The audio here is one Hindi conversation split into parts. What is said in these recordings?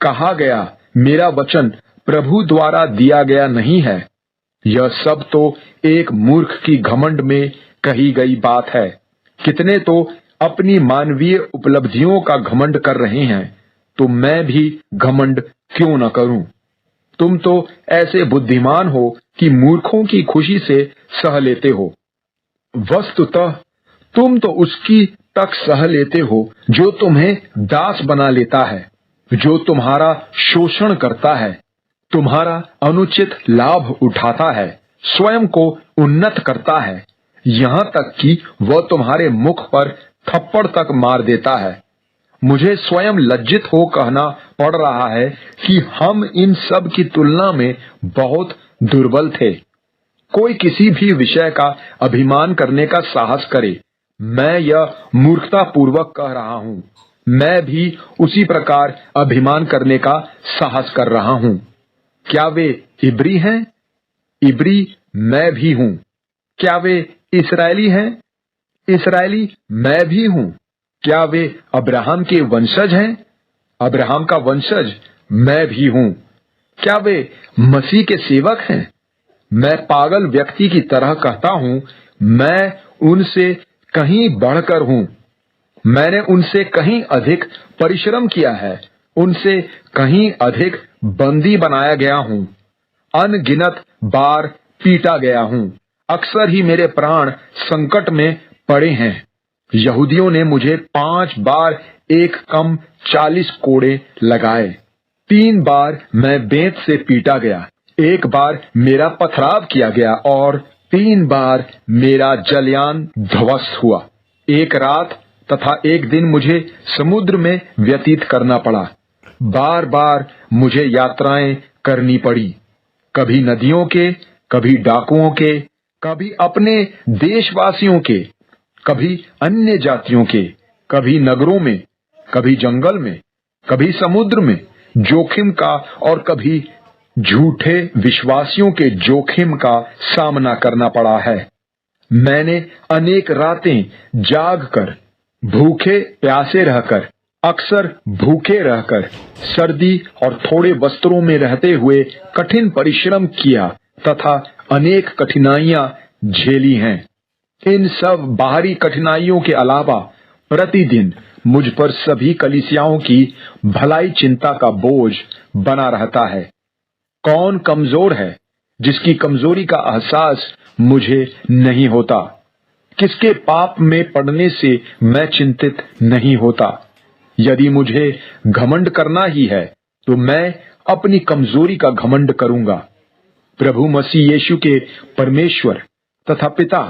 कहा गया मेरा वचन प्रभु द्वारा दिया गया नहीं है। यह सब तो एक मूर्ख की घमंड में कही गई बात है। कितने तो अपनी मानवीय उपलब्धियों का घमंड कर रहे हैं, तो मैं भी घमंड क्यों न करूं। तुम तो ऐसे बुद्धिमान हो कि मूर्खों की खुशी से सह लेते हो। वस्तुतः तुम तो उसकी तक सह लेते हो जो तुम्हें दास बना लेता है, जो तुम्हारा शोषण करता है, तुम्हारा अनुचित लाभ उठाता है, स्वयं को उन्नत करता है, यहाँ तक कि वह तुम्हारे मुख पर थप्पड़ तक मार देता है। मुझे स्वयं लज्जित हो कहना पड़ रहा है कि हम इन सब की तुलना में बहुत दुर्बल थे। कोई किसी भी विषय का अभिमान करने का साहस करे, मैं यह मूर्खता पूर्वक कह रहा हूँ। मैं भी उसी प्रकार अभिमान करने का साहस कर रहा हूँ। क्या वे इब्री हैं? इब्री मैं भी हूँ। क्या वे इस्राएली हैं? इस्राएली मैं भी हूँ। क्या वे अब्राहम के वंशज हैं? अब्राहम का वंशज मैं भी हूँ। क्या वे मसीह के सेवक हैं? मैं पागल व्यक्ति की तरह कहता हूँ, मैं उनसे कहीं बढ़कर हूँ। मैंने उनसे कहीं अधिक परिश्रम किया है, उनसे कहीं अधिक बंदी बनाया गया हूँ, अनगिनत बार पीटा गया हूँ, अक्सर ही मेरे प्राण संकट में पड़े हैं। यहूदियों ने मुझे 5 बार एक कम 40 कोड़े लगाए। 3 बार मैं बेंत से पीटा गया, 1 बार मेरा पथराव किया गया और 3 बार मेरा जलयान ध्वस्त हुआ। 1 रात तथा 1 दिन मुझे समुद्र में व्यतीत करना पड़ा। बार बार मुझे यात्राएं करनी पड़ी, कभी नदियों के, कभी डाकुओं के, कभी अपने देशवासियों के, कभी अन्य जातियों के, कभी नगरों में, कभी जंगल में, कभी समुद्र में जोखिम का और कभी झूठे विश्वासियों के जोखिम का सामना करना पड़ा है। मैंने अनेक रातें जागकर, भूखे प्यासे रहकर, अक्सर भूखे रहकर, सर्दी और थोड़े वस्त्रों में रहते हुए कठिन परिश्रम किया तथा अनेक कठिनाइयां झेली हैं। इन सब बाहरी कठिनाइयों के अलावा प्रतिदिन मुझ पर सभी कलीसियाओं की भलाई चिंता का बोझ बना रहता है। कौन कमजोर है जिसकी कमजोरी का एहसास मुझे नहीं होता? किसके पाप में पड़ने से मैं चिंतित नहीं होता? यदि मुझे घमंड करना ही है तो मैं अपनी कमजोरी का घमंड करूंगा। प्रभु मसीह यीशु के परमेश्वर तथा पिता,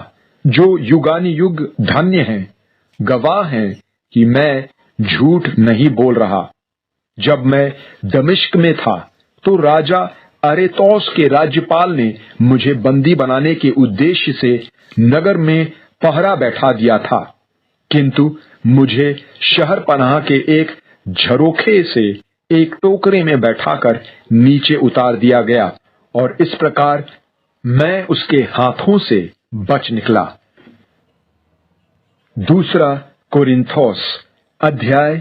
जो युगानुयुग धन्य हैं, गवाह हैं कि मैं झूठ नहीं बोल रहा। जब मैं दमिश्क में था तो राजा अरेतौस के राज्यपाल ने मुझे बंदी बनाने के उद्देश्य से नगर में पहरा बैठा दिया था, किंतु मुझे शहर पनाह के एक झरोखे से एक टोकरे में बैठाकर नीचे उतार दिया गया और इस प्रकार मैं उसके हाथों से बच निकला। 2 कोरिन्थोस अध्याय